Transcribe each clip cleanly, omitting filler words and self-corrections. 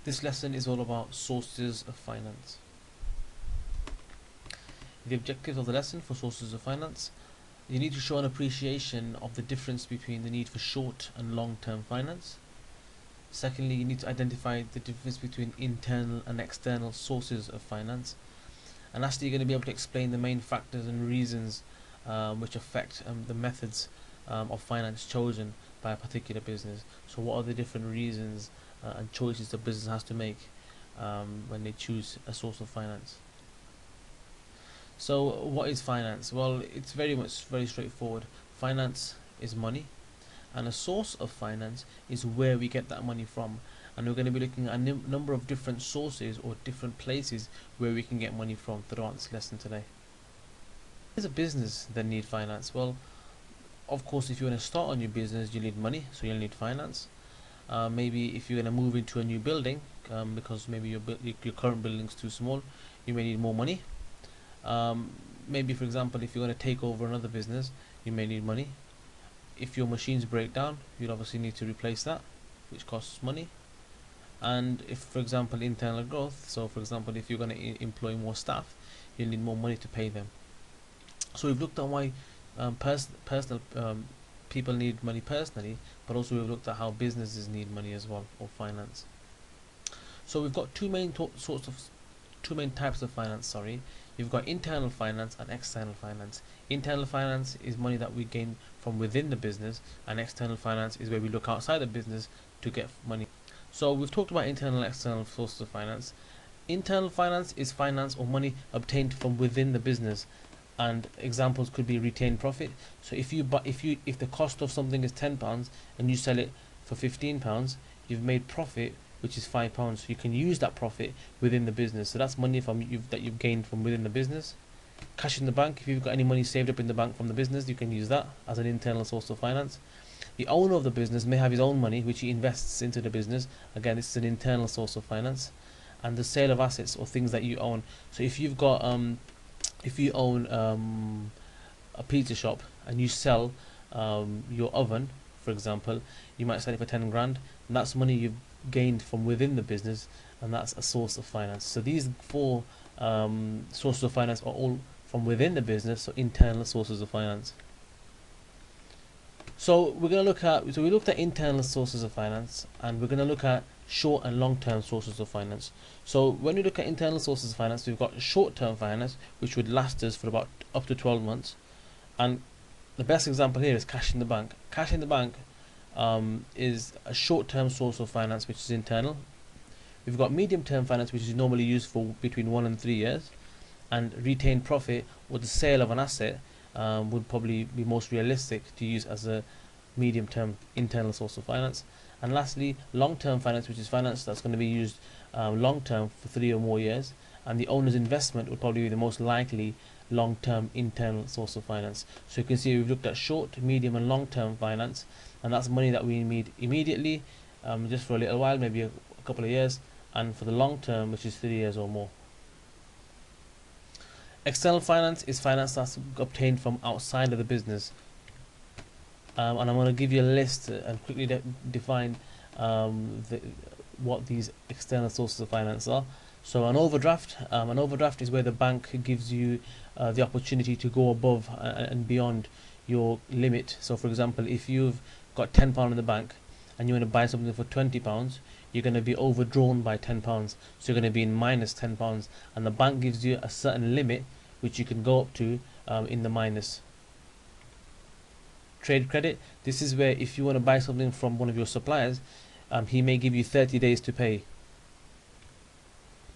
This lesson is all about sources of finance. The objectives of the lesson for sources of finance: you need to show an appreciation of the difference between the need for short and long-term finance. Secondly, you need to identify the difference between internal and external sources of finance. And lastly, you're going to be able to explain the main factors and reasons which affect the methods of finance chosen by a particular business. So what are the different reasons and choices the business has to make when they choose a source of finance? So what is finance? Well, it's very straightforward. Finance is money, and a source of finance is where we get that money from. And we're going to be looking at a number of different sources or different places where we can get money from throughout this lesson today. Is a business that need finance? Well, of course, if you want to start a new business, you need money, so you'll need finance. Maybe if you're going to move into a new building, because maybe your current building is too small, you may need more money. Maybe, for example, if you're going to take over another business, you may need money. If your machines break down, you'll obviously need to replace that, which costs money. And if, for example, internal growth, so for example, if you're going to employ more staff, you'll need more money to pay them. So we've looked at why people need money personally, but also we've looked at how businesses need money as well, or finance. So we've got two main types of finance. Sorry, you've got internal finance and external finance. Internal finance is money that we gain from within the business, and external finance is where we look outside the business to get money. So we've talked about internal and external sources of finance. Internal finance is finance or money obtained from within the business, and examples could be retained profit. So if the cost of something is £10 and you sell it for £15, you've made profit, which is £5. So you can use that profit within the business. So that's money that you've gained from within the business. Cash in the bank: if you've got any money saved up in the bank from the business, you can use that as an internal source of finance. The owner of the business may have his own money which he invests into the business. Again, this is an internal source of finance. And the sale of assets or things that you own. So if you've got if you own a pizza shop and you sell your oven, for example, you might sell it for 10 grand, and that's money you've gained from within the business, and that's a source of finance. So these four sources of finance are all from within the business, so internal sources of finance. So we're going to look at, we looked at internal sources of finance, and we're going to look at short and long-term sources of finance. So when we look at internal sources of finance, we've got short-term finance, which would last us for about up to 12 months. And the best example here is cash in the bank. Cash in the bank is a short-term source of finance, which is internal. We've got medium-term finance, which is normally used for between 1 and 3 years. And retained profit, or the sale of an asset, would probably be most realistic to use as a medium-term internal source of finance. And lastly, long-term finance, which is finance that's going to be used long-term for 3 or more years, and the owner's investment would probably be the most likely long-term internal source of finance. So you can see we've looked at short, medium and long-term finance, and that's money that we need immediately, just for a little while, maybe a couple of years, and for the long term, which is 3 years or more. External finance is finance that's obtained from outside of the business. And I'm going to give you a list and quickly define what these external sources of finance are. So an overdraft is where the bank gives you the opportunity to go above and beyond your limit. So for example, if you've got £10 in the bank and you want to buy something for £20, you're going to be overdrawn by £10. So you're going to be in minus £10, and the bank gives you a certain limit which you can go up to in the minus. Trade credit: this is where if you want to buy something from one of your suppliers, he may give you 30 days to pay.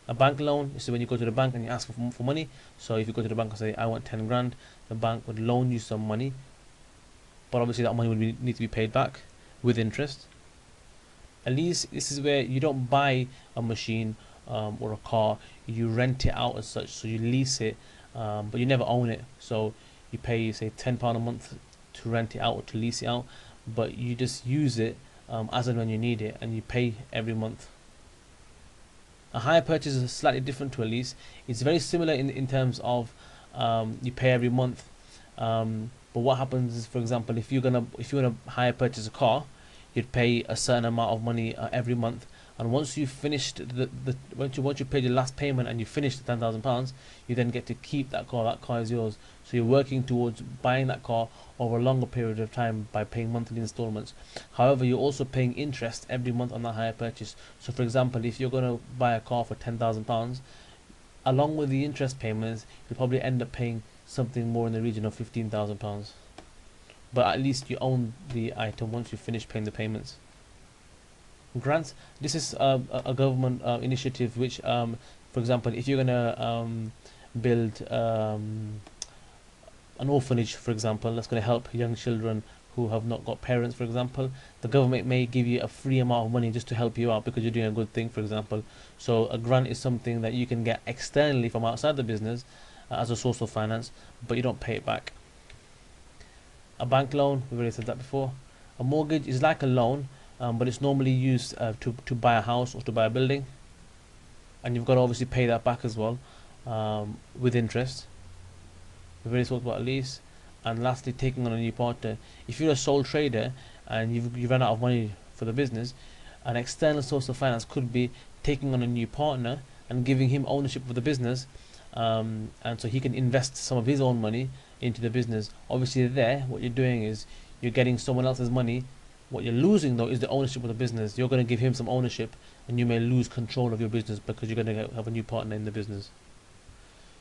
A bank loan is when you go to the bank and you ask for money. So if you go to the bank and say, I want 10 grand, the bank would loan you some money, but obviously that money would need to be paid back with interest. A lease: this is where you don't buy a machine or a car, you rent it out as such. So you lease it, but you never own it. So you pay, say, £10 a month to rent it out or to lease it out, but you just use it as and when you need it, and you pay every month. A hire purchase is slightly different to a lease. It's very similar in terms of you pay every month, but what happens is, for example, if you want to hire purchase a car, you'd pay a certain amount of money every month, and once you finished once you paid your last payment and you finished the £10,000, you then get to keep that car. That car is yours. So you're working towards buying that car over a longer period of time by paying monthly installments. However, you're also paying interest every month on that hire purchase. So for example, if you're going to buy a car for £10,000, along with the interest payments, you'll probably end up paying something more in the region of £15,000. But at least you own the item once you finish paying the payments. Grants. This is a government initiative which, for example, if you're going to build an orphanage, for example, that's going to help young children who have not got parents, for example, the government may give you a free amount of money just to help you out because you're doing a good thing, for example. So a grant is something that you can get externally from outside the business as a source of finance, but you don't pay it back. A bank loan, we've already said that before. A mortgage is like a loan, but it's normally used to buy a house or to buy a building, and you've got to obviously pay that back as well with interest. We've already talked about a lease. And lastly, taking on a new partner. If you're a sole trader and you've run out of money for the business, an external source of finance could be taking on a new partner and giving him ownership of the business, and so he can invest some of his own money into the business. Obviously there, what you're doing is you're getting someone else's money. What you're losing though is the ownership of the business. You're going to give him some ownership and you may lose control of your business because you're going to have a new partner in the business.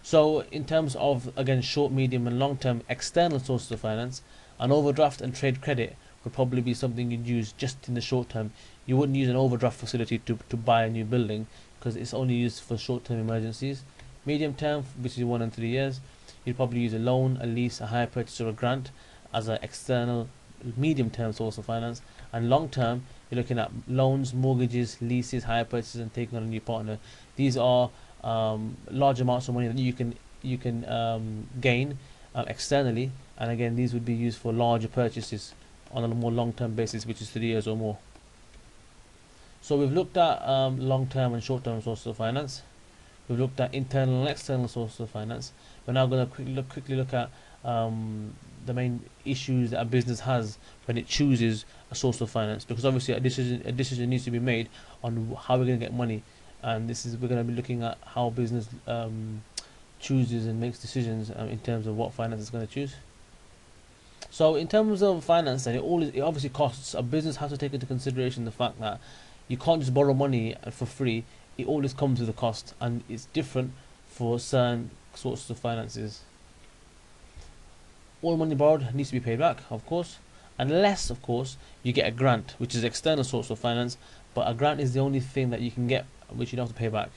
So in terms of, again, short, medium and long term external sources of finance, an overdraft and trade credit would probably be something you'd use just in the short term. You wouldn't use an overdraft facility to buy a new building because it's only used for short term emergencies. Medium term, which is 1 and 3 years, you'd probably use a loan, a lease, a hire purchase or a grant as an external medium term source of finance. And long term, you're looking at loans, mortgages, leases, hire purchases and taking on a new partner. These are large amounts of money that you can gain externally, and again these would be used for larger purchases on a more long-term basis, which is 3 years or more. So we've looked at long-term and short-term sources of finance. We've looked at internal and external sources of finance. We're now going to quickly look at the main issues that a business has when it chooses a source of finance, because obviously a decision needs to be made on how we're going to get money. And we're going to be looking at how business chooses and makes decisions in terms of what finance it's going to choose. So in terms of finance, then it obviously costs. A business has to take into consideration the fact that you can't just borrow money for free. It always comes with a cost, and it's different for certain sources of finances. All money borrowed needs to be paid back, of course, unless, of course, you get a grant, which is external source of finance. But a grant is the only thing that you can get which you don't have to pay back.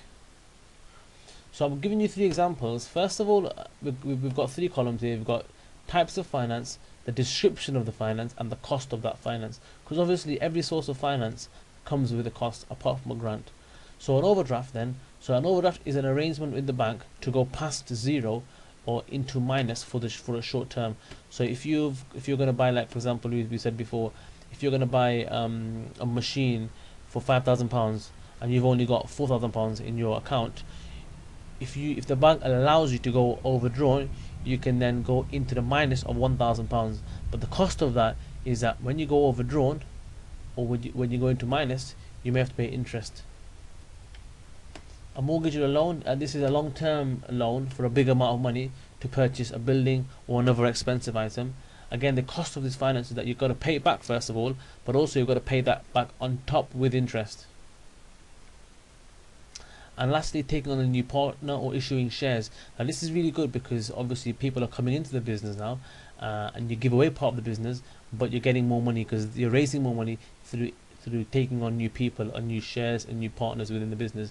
So I'm giving you 3 examples. First of all, we've got 3 columns here. We've got types of finance, the description of the finance, and the cost of that finance. Because obviously every source of finance comes with a cost apart from a grant. So an overdraft then, an overdraft is an arrangement with the bank to go past zero or into minus for a short term. So if you're going to buy, like for example, we said before, if you're going to buy a machine for £5,000 and you've only got £4,000 in your account, if the bank allows you to go overdrawn, you can then go into the minus of £1,000. But the cost of that is that when you go overdrawn, or when you go into minus, you may have to pay interest. A mortgage or a loan, this is a long-term loan for a big amount of money to purchase a building or another expensive item. Again, the cost of this finance is that you've got to pay it back first of all, but also you've got to pay that back on top with interest. And lastly, taking on a new partner or issuing shares. Now this is really good because obviously people are coming into the business now, and you give away part of the business, but you're getting more money because you're raising more money through taking on new people, or new shares and new partners within the business.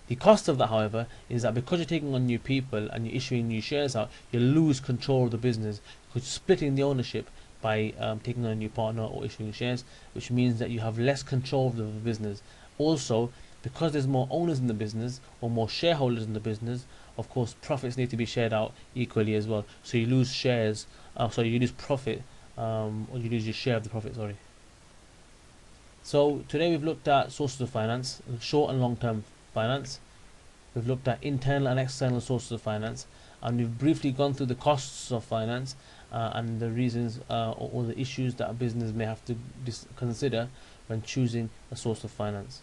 The cost of that, however, is that because you're taking on new people and you're issuing new shares out, you lose control of the business because you're splitting the ownership by taking on a new partner or issuing shares, which means that you have less control of the business. Also, because there's more owners in the business or more shareholders in the business, of course, profits need to be shared out equally as well. So you lose shares, you lose profit, or you lose your share of the profit. Sorry. So today we've looked at sources of finance, short and long-term finance. We've looked at internal and external sources of finance, and we've briefly gone through the costs of finance and the reasons or the issues that a business may have to consider when choosing a source of finance.